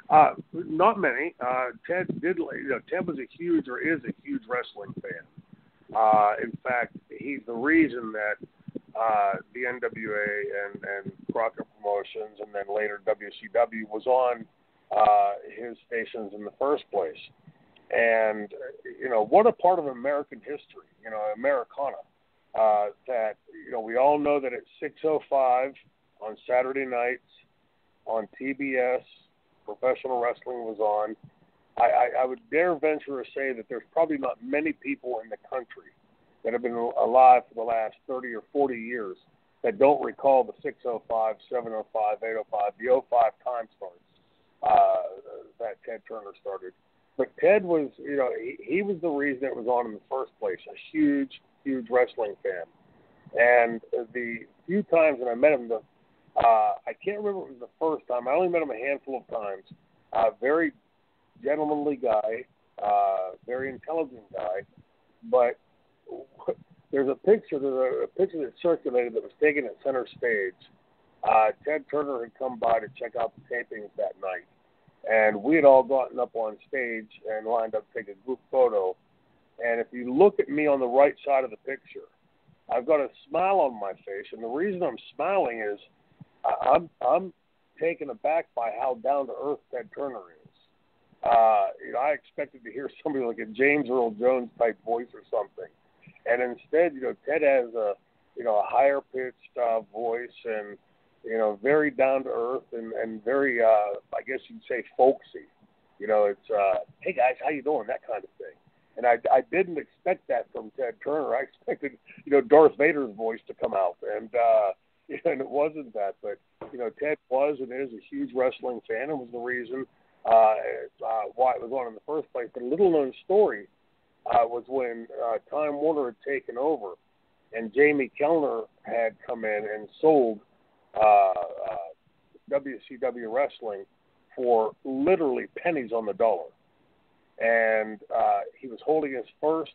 Not many. Ted did. Ted was a huge, or is a huge wrestling fan. In fact, he's the reason that the NWA and Crockett Promotions, and then later WCW, was on his stations in the first place. And what a part of American history, Americana. That we all know that at 6:05 on Saturday nights on TBS, professional wrestling was on. I would dare venture to say that there's probably not many people in the country that have been alive for the last 30 or 40 years that don't recall the 6:05, 7:05, 8:05, the '05 time starts that Ted Turner started. But Ted was, he was the reason it was on in the first place, a huge, huge wrestling fan. And the few times that I met him, I can't remember if it was the first time. I only met him a handful of times. Very gentlemanly guy, very intelligent guy. But there's a picture that circulated that was taken at center stage. Ted Turner had come by to check out the tapings that night. And we had all gotten up on stage and lined up to take a group photo. And if you look at me on the right side of the picture, I've got a smile on my face. And the reason I'm smiling is I'm taken aback by how down-to-earth Ted Turner is. I expected to hear somebody like a James Earl Jones type voice or something. And instead, Ted has a higher-pitched voice and, very down-to-earth and very, I guess you'd say, folksy. It's, hey, guys, how you doing? That kind of thing. And I didn't expect that from Ted Turner. I expected, Darth Vader's voice to come out. And it wasn't that. But, Ted was and is a huge wrestling fan and was the reason why it was on in the first place. But a little-known story was when Time Warner had taken over and Jamie Kellner had come in and sold WCW wrestling for literally pennies on the dollar. And he was holding his first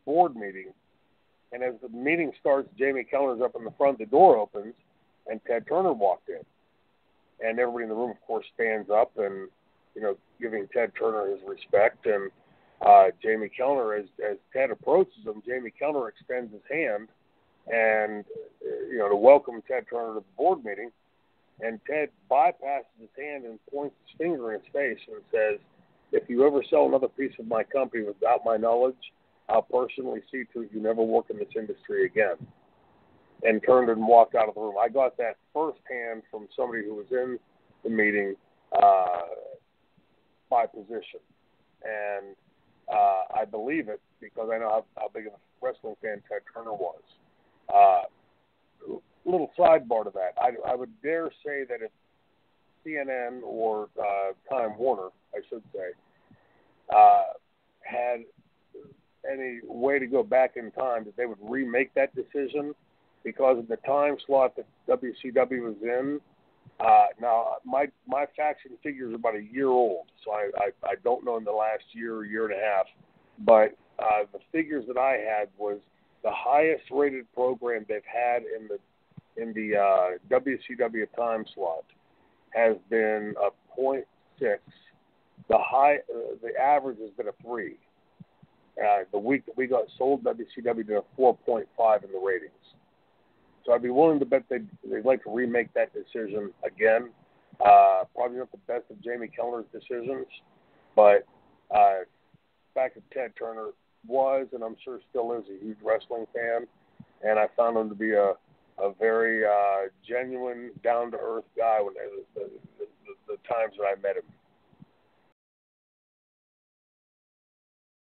board meeting. And as the meeting starts, Jamie Kellner's up in the front, the door opens, and Ted Turner walked in. And everybody in the room, of course, stands up and, giving Ted Turner his respect. And Jamie Kellner, as Ted approaches him, Jamie Kellner extends his hand and, to welcome Ted Turner to the board meeting. And Ted bypasses his hand and points his finger in his face and says, if you ever sell another piece of my company without my knowledge, I'll personally see to it you never work in this industry again. And turned and walked out of the room. I got that firsthand from somebody who was in the meeting by position. And I believe it because I know how big of a wrestling fan Ted Turner was. Little sidebar to that. I would dare say that if CNN or Time Warner, I should say, had any way to go back in time, that they would remake that decision because of the time slot that WCW was in. Now, my facts and figures are about a year old, so I don't know in the last year and a half, but the figures that I had was the highest rated program they've had in the WCW time slot has been a .6. The average has been a 3. The week that we got sold, WCW did a 4.5 in the ratings. So I'd be willing to bet they'd like to remake that decision again. Probably not the best of Jamie Kellner's decisions, but the fact that Ted Turner was, and I'm sure still is, a huge wrestling fan, and I found him to be a very genuine, down-to-earth guy when the times that I met him.